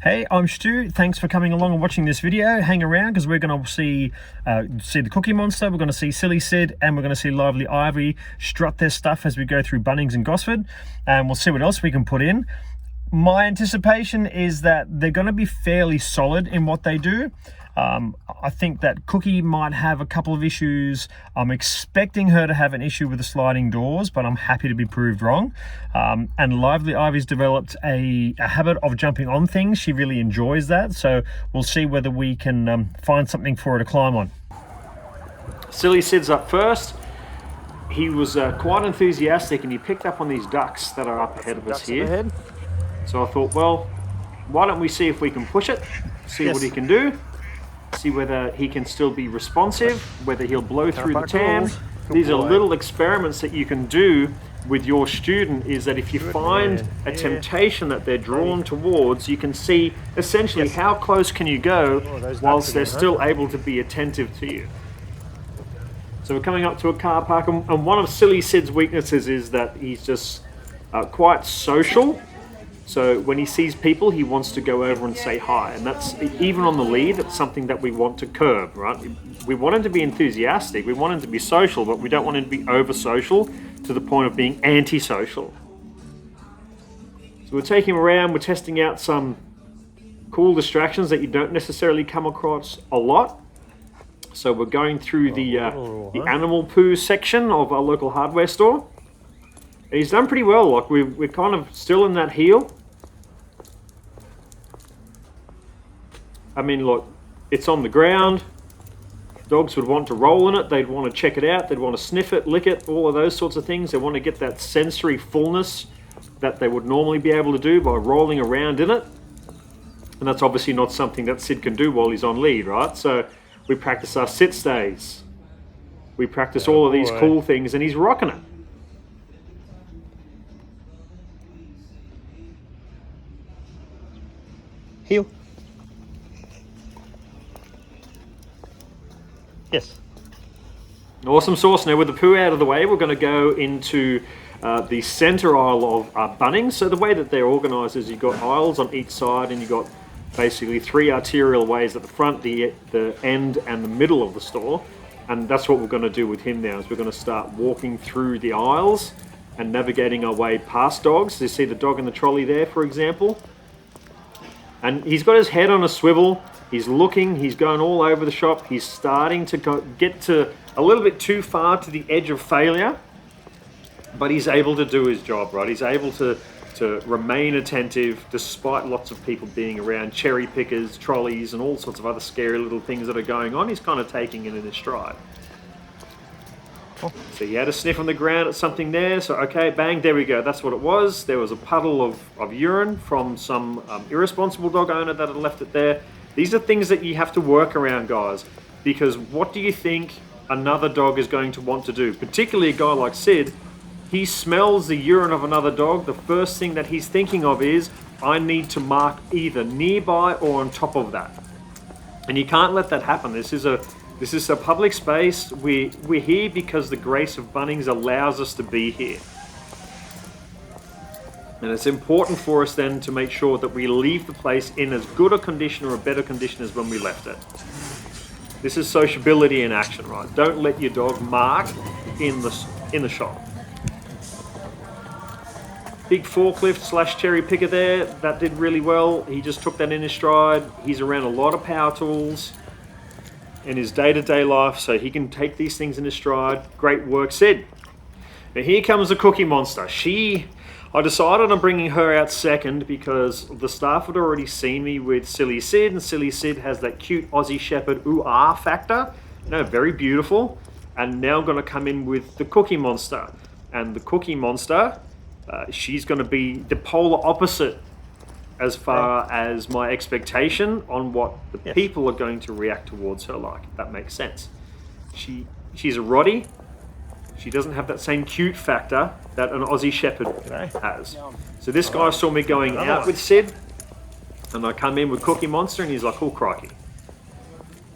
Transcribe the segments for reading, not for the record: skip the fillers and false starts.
Hey, I'm Stu. Thanks for coming along and watching this video. Hang around because we're going to see the Cookie Monster, we're going to see Silly Sid, and we're going to see Lively Ivy strut their stuff as we go through Bunnings and Gosford, and we'll see what else we can put in. My anticipation is that they're going to be fairly solid in what they do. I think that Cookie might have a couple of issues. I'm expecting her to have an issue with the sliding doors, but I'm happy to be proved wrong. And Lively Ivy's developed a habit of jumping on things. She really enjoys that, so we'll see whether we can find something for her to climb on. Silly Sid's up first. He was quite enthusiastic and he picked up on these ducks that are up ahead of us here. So I thought, well, why don't we see if we can push it, see what he can do, see whether he can still be responsive, whether he'll blow through the tam. These are little experiments that you can do with your student, is that if you find a temptation that they're drawn towards, you can see essentially how close can you go whilst they're still able to be attentive to you. So we're coming up to a car park, and one of Silly Sid's weaknesses is that he's just quite social. So when he sees people, he wants to go over and say hi, and that's, even on the lead, that's something that we want to curb, right? We want him to be enthusiastic, we want him to be social, but we don't want him to be over social to the point of being antisocial. So we're taking him around, we're testing out some cool distractions that you don't necessarily come across a lot. So we're going through the animal poo section of our local hardware store. He's done pretty well. Like we're kind of still in that heel. I mean, look, it's on the ground. Dogs would want to roll in it. They'd want to check it out. They'd want to sniff it, lick it, all of those sorts of things. They want to get that sensory fullness that they would normally be able to do by rolling around in it. And that's obviously not something that Sid can do while he's on lead, right? So we practice our sit stays. We practice all of these cool things, and he's rocking it. Heel. Yes. Awesome sauce. Now with the poo out of the way, we're going to go into the center aisle of Bunnings. So the way that they're organized is you've got aisles on each side, and you've got basically 3 arterial ways at the front, the end, and the middle of the store. And that's what we're going to do with him now, is we're going to start walking through the aisles and navigating our way past dogs. You see the dog in the trolley there, for example. And he's got his head on a swivel, he's looking, he's going all over the shop, he's starting to get to a little bit too far to the edge of failure, but he's able to do his job, right? He's able to remain attentive despite lots of people being around, cherry pickers, trolleys, and all sorts of other scary little things that are going on. He's kind of taking it in his stride. So he had a sniff on the ground at something there, so okay, bang, there we go, that's what it was. There was a puddle of urine from some irresponsible dog owner that had left it there. These are things that you have to work around, guys, because what do you think another dog is going to want to do? Particularly a guy like Sid, he smells the urine of another dog, the first thing that he's thinking of is, I need to mark either nearby or on top of that. And you can't let that happen. This is a public space. We're here because the grace of Bunnings allows us to be here. And it's important for us then to make sure that we leave the place in as good a condition or a better condition as when we left it. This is sociability in action, right? Don't let your dog mark in the shop. Big forklift / cherry picker there, that did really well. He just took that in his stride. He's around a lot of power tools in his day-to-day life, so he can take these things in his stride. Great work, Sid. Now here comes the Cookie Monster. I decided on bringing her out second because the staff had already seen me with Silly Sid, and Silly Sid has that cute Aussie Shepherd ooh-ah factor. You know, very beautiful. And now I'm going to come in with the Cookie Monster. And the Cookie Monster, she's going to be the polar opposite as far as my expectation on what the people are going to react towards her like, if that makes sense. She's a Roddy. She doesn't have that same cute factor that an Aussie Shepherd has. So this guy saw me going out with Sid, and I come in with Cookie Monster, and he's like, oh crikey.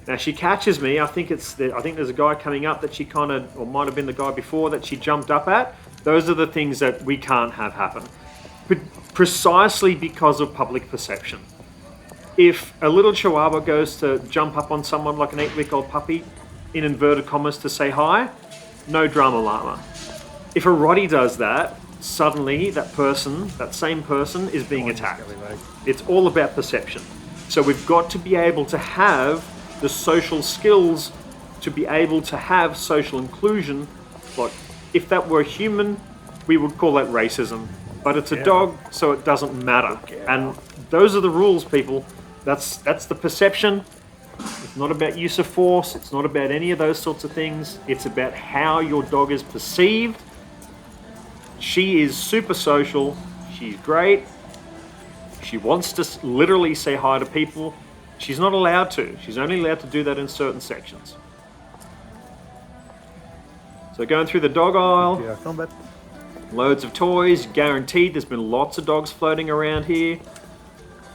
Now she catches me. I think there's a guy coming up that she kind of, or might have been the guy before that she jumped up at. Those are the things that we can't have happen. But precisely because of public perception. if a little Chihuahua goes to jump up on someone like an 8-week-old puppy, in inverted commas, to say hi, no drama llama. If a Rottie does that, suddenly that person, that same person, is being attacked. It's all about perception. So we've got to be able to have the social skills to be able to have social inclusion. Like, if that were human, we would call that racism. But it's a dog, so it doesn't matter. And those are the rules, people. That's the perception. It's not about use of force. It's not about any of those sorts of things. It's about how your dog is perceived. She is super social. She's great. She wants to literally say hi to people. She's not allowed to. She's only allowed to do that in certain sections. So going through the dog aisle, loads of toys, guaranteed. There's been lots of dogs floating around here.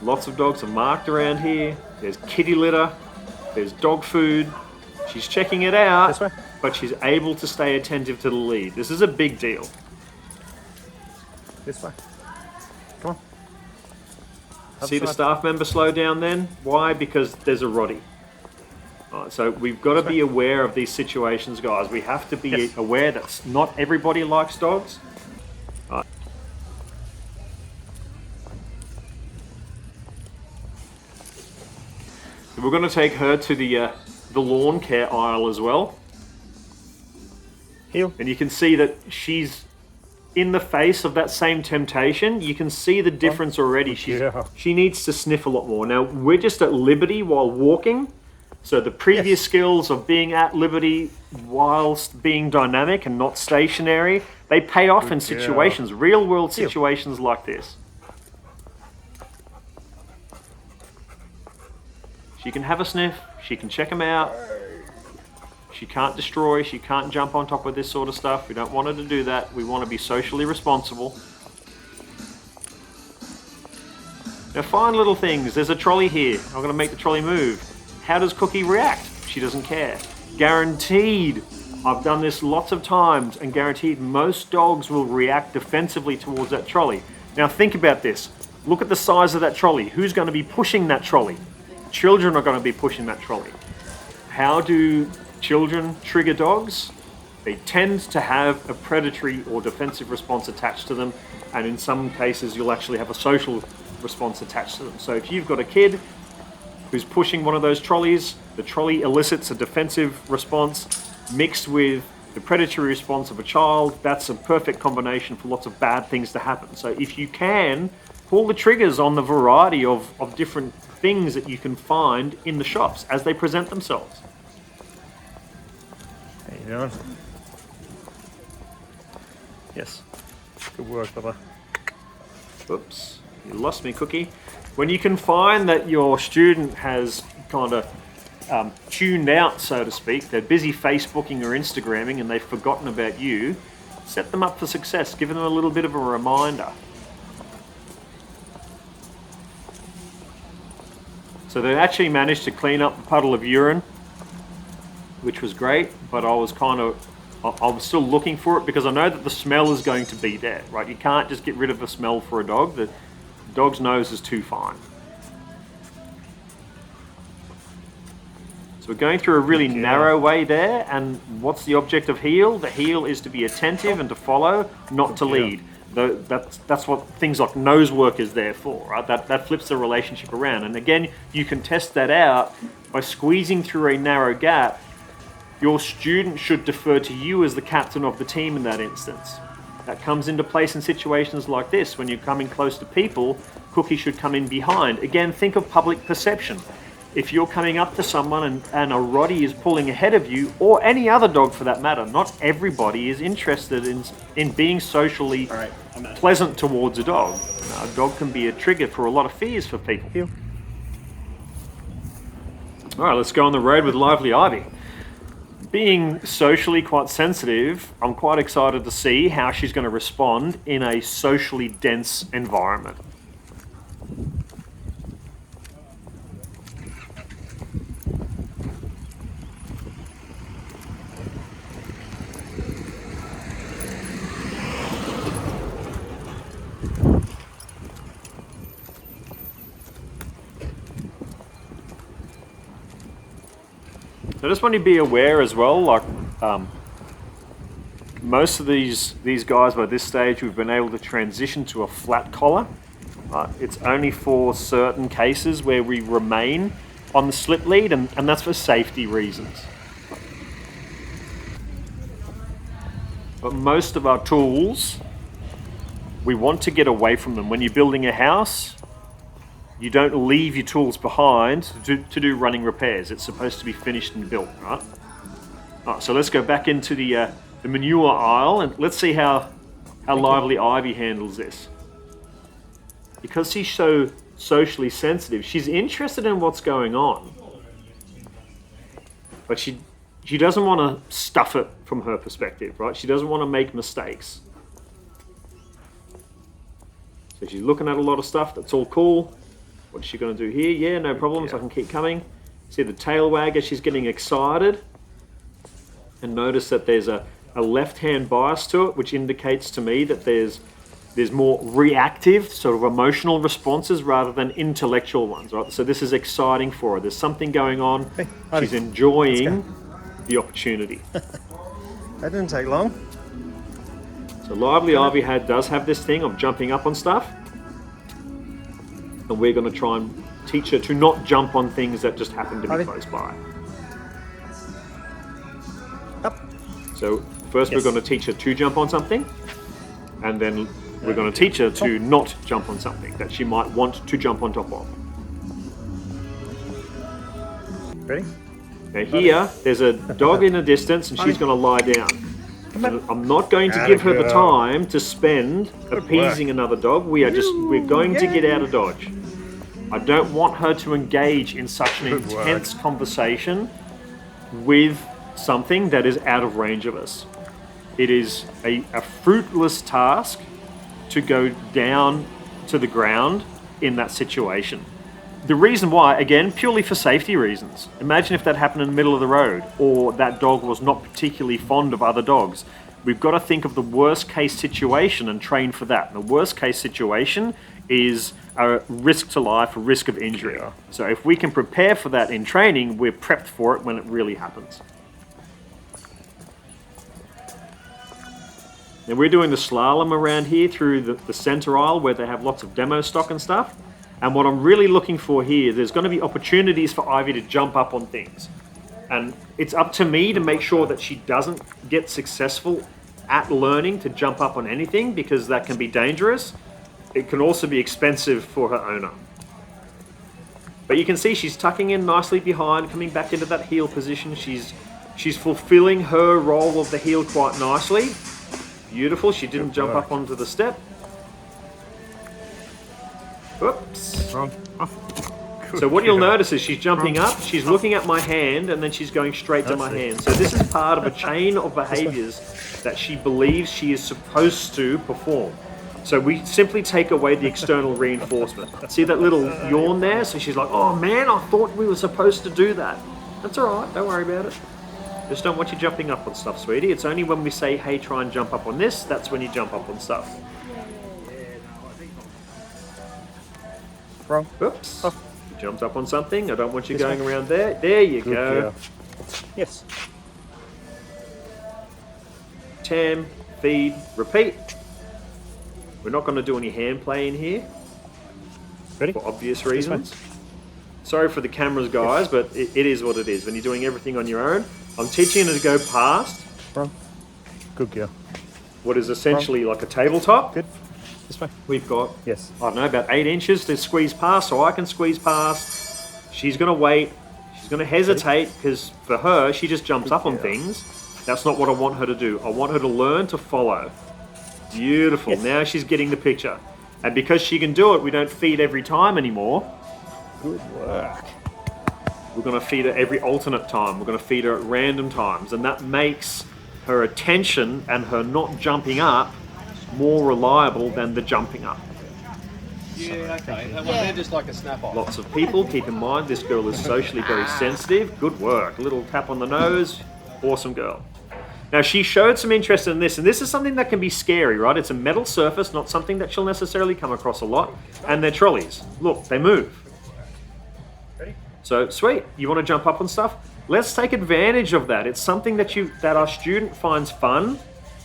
Lots of dogs are marked around here. There's kitty litter. There's dog food. She's checking it out, but she's able to stay attentive to the lead. This is a big deal. This way. Come on. See the staff member slow down then? Why? Because there's a Rottie. Right, so we've got to be aware of these situations, guys. We have to be aware that not everybody likes dogs. Right. So we're going to take her to the lawn care aisle as well. Heel. And you can see that she's in the face of that same temptation. You can see the difference already. She needs to sniff a lot more. Now, we're just at liberty while walking. So the previous skills of being at liberty whilst being dynamic and not stationary, they pay off in situations, real world situations like this. She can have a sniff, she can check them out. She can't destroy, she can't jump on top of this sort of stuff. We don't want her to do that. We want to be socially responsible. Now, fine little things. There's a trolley here. I'm going to make the trolley move. How does Cookie react? She doesn't care. Guaranteed. I've done this lots of times, and guaranteed most dogs will react defensively towards that trolley. Now think about this. Look at the size of that trolley. Who's going to be pushing that trolley? Children are going to be pushing that trolley. How do children trigger dogs? They tend to have a predatory or defensive response attached to them, and in some cases you'll actually have a social response attached to them. So if you've got a kid who's pushing one of those trolleys, the trolley elicits a defensive response mixed with the predatory response of a child. That's a perfect combination for lots of bad things to happen. So if you can, pull the triggers on the variety of different things that you can find in the shops as they present themselves. How you doing? Yes. Good work, Bubba. Oops, you lost me, Cookie. When you can find that your student has kind of tuned out, so to speak, they're busy Facebooking or Instagramming and they've forgotten about you, set them up for success. Give them a little bit of a reminder. So they actually managed to clean up the puddle of urine, which was great, but I was still looking for it because I know that the smell is going to be there, right? You can't just get rid of a smell for a dog. The dog's nose is too fine. So we're going through a really narrow way there, and what's the object of heel? The heel is to be attentive and to follow, not to lead. That's what things like nose work is there for, right? That flips the relationship around. And again, you can test that out by squeezing through a narrow gap. Your student should defer to you as the captain of the team in that instance. That comes into place in situations like this. When you're coming close to people, Cookie should come in behind. Again, think of public perception. If you're coming up to someone and a Rottie is pulling ahead of you, or any other dog for that matter, not everybody is interested in being socially pleasant towards a dog. A dog can be a trigger for a lot of fears for people. Heel. All right, let's go on the road with Lively Ivy. Being socially quite sensitive, I'm quite excited to see how she's going to respond in a socially dense environment. So I just want you to be aware as well, like most of these guys by this stage, we've been able to transition to a flat collar. It's only for certain cases where we remain on the slip lead, and that's for safety reasons. But most of our tools, we want to get away from them. When you're building a house, you don't leave your tools behind to do running repairs. It's supposed to be finished and built, right? All right, so let's go back into the manure aisle and let's see how Lively Ivy handles this. Because she's so socially sensitive, she's interested in what's going on, but she doesn't want to stuff it from her perspective, right? She doesn't want to make mistakes. So she's looking at a lot of stuff. That's all cool. What's she going to do here? Yeah, no problems. I can keep coming. See the tail wagger, she's getting excited. And notice that there's a left-hand bias to it, which indicates to me that there's more reactive, sort of emotional responses rather than intellectual ones, right? So this is exciting for her. There's something going on. Hey, she's enjoying the opportunity. That didn't take long. So Lively Ivy does have this thing of jumping up on stuff. And we're going to try and teach her to not jump on things that just happen to be close by. Up. So first we're going to teach her to jump on something, and then we're going to teach her to not jump on something that she might want to jump on top of. Ready? Now here, there's a dog in the distance and she's going to lie down. And I'm not going to give her the time to spend appeasing another dog. We're going to get out of dodge. I don't want her to engage in such an intense conversation with something that is out of range of us. It is a fruitless task to go down to the ground in that situation. The reason why, again, purely for safety reasons. Imagine if that happened in the middle of the road, or that dog was not particularly fond of other dogs. We've got to think of the worst case situation and train for that. And the worst case situation is a risk to life, a risk of injury. Yeah. So if we can prepare for that in training, we're prepped for it when it really happens. Now we're doing the slalom around here through the center aisle where they have lots of demo stock and stuff. And what I'm really looking for here, there's going to be opportunities for Ivy to jump up on things. And it's up to me to make sure that she doesn't get successful at learning to jump up on anything, because that can be dangerous. It can also be expensive for her owner. But you can see she's tucking in nicely behind, coming back into that heel position. She's fulfilling her role of the heel quite nicely. Beautiful. She didn't jump up onto the step. Whoops. Wrong. So what you'll notice is she's jumping up, she's looking at my hand, and then she's going straight to my hand. So this is part of a chain of behaviors that she believes she is supposed to perform. So we simply take away the external reinforcement. See that little yawn there? So she's like, oh man, I thought we were supposed to do that. That's all right, don't worry about it. Just don't want you jumping up on stuff, sweetie. It's only when we say, hey, try and jump up on this, that's when you jump up on stuff. Wrong. Oops. Oh. You jumped up on something. I don't want you going around there. There you go. Yes. Tam, feed, repeat. We're not going to do any hand play in here. Ready? For obvious reasons. Sorry for the cameras, guys, but it is what it is. When you're doing everything on your own, I'm teaching her to go past. Wrong. Good girl. What is essentially like a tabletop. Good. This way. We've got, Yes. I don't know, about 8 inches to squeeze past, so I can squeeze past. She's going to wait. She's going to hesitate, because for her, she just jumps up on things. That's not what I want her to do. I want her to learn to follow. Beautiful. Yes. Now she's getting the picture. And because she can do it, we don't feed every time anymore. Good work. We're going to feed her every alternate time. We're going to feed her at random times. And that makes her attention and her not jumping up more reliable than the jumping up. Yeah, okay. They're just like a snap-off. Lots of people, keep in mind, this girl is socially very sensitive. Good work. A little tap on the nose. Awesome girl. Now, she showed some interest in this, and this is something that can be scary, right? It's a metal surface, not something that she'll necessarily come across a lot. And they're trolleys. Look, they move. Ready? So sweet, you want to jump up on stuff? Let's take advantage of that. It's something that our student finds fun.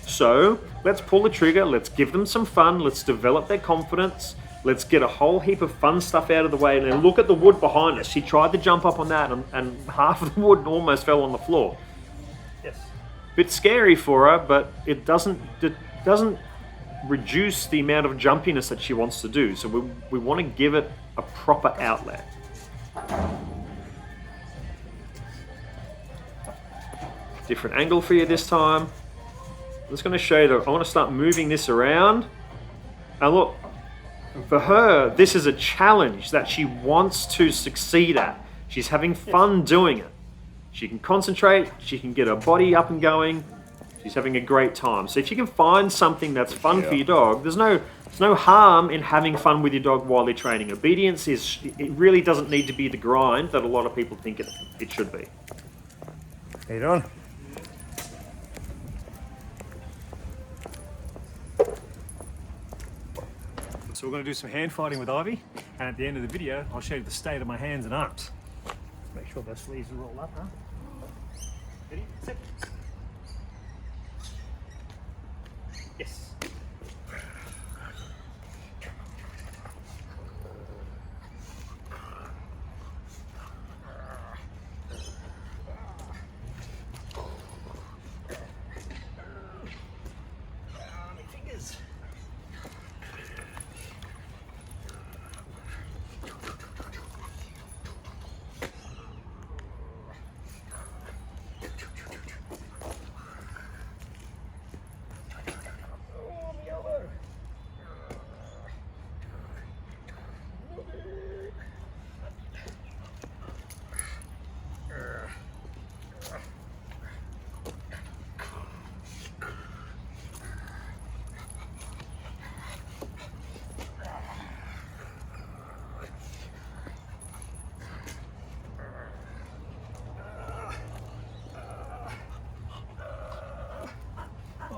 So let's pull the trigger, let's give them some fun, let's develop their confidence, let's get a whole heap of fun stuff out of the way. And then look at the wood behind us. She tried to jump up on that and half of the wood almost fell on the floor. Yes. Bit scary for her, but it doesn't reduce the amount of jumpiness that she wants to do. So we want to give it a proper outlet. Different angle for you this time. I'm just going to show you that I want to start moving this around. And look, for her, this is a challenge that she wants to succeed at. She's having fun doing it. She can concentrate, she can get her body up and going. She's having a great time. So if you can find something that's fun for your dog, there's no harm in having fun with your dog while they're training. Obedience it really doesn't need to be the grind that a lot of people think it should be. How you doing? So we're going to do some hand fighting with Ivy, and at the end of the video I'll show you the state of my hands and arms. Make sure those sleeves are rolled up, huh? Ready, set. Yes. My fingers.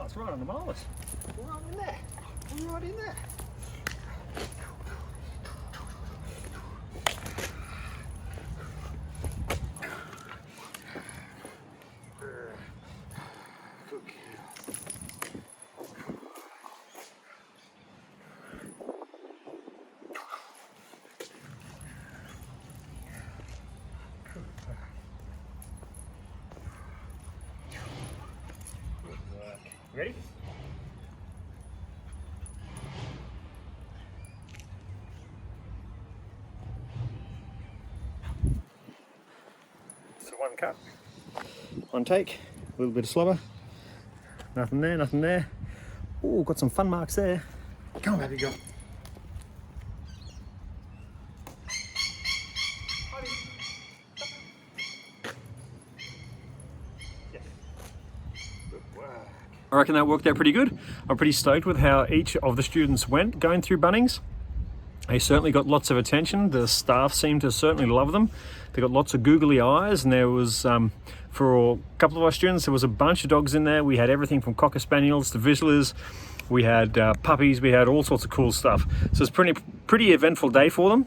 It's right on the molars. Right in there. Right in there. Ready? So one cut, one take, a little bit of slobber. Nothing there, nothing there. Oh, got some fun marks there. Come on, baby, go. I reckon that worked out pretty good. I'm pretty stoked with how each of the students went going through Bunnings. They certainly got lots of attention. The staff seemed to certainly love them. They got lots of googly eyes, and there was, for a couple of our students, there was a bunch of dogs in there. We had everything from Cocker Spaniels to Vizslas. We had puppies, we had all sorts of cool stuff. So it's a pretty eventful day for them.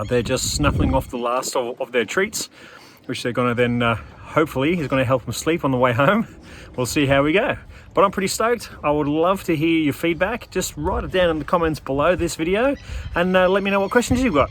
They're just snuffling off the last of their treats, which they're gonna then, hopefully, is gonna help them sleep on the way home. We'll see how we go. But I'm pretty stoked. I would love to hear your feedback. Just write it down in the comments below this video and let me know what questions you've got.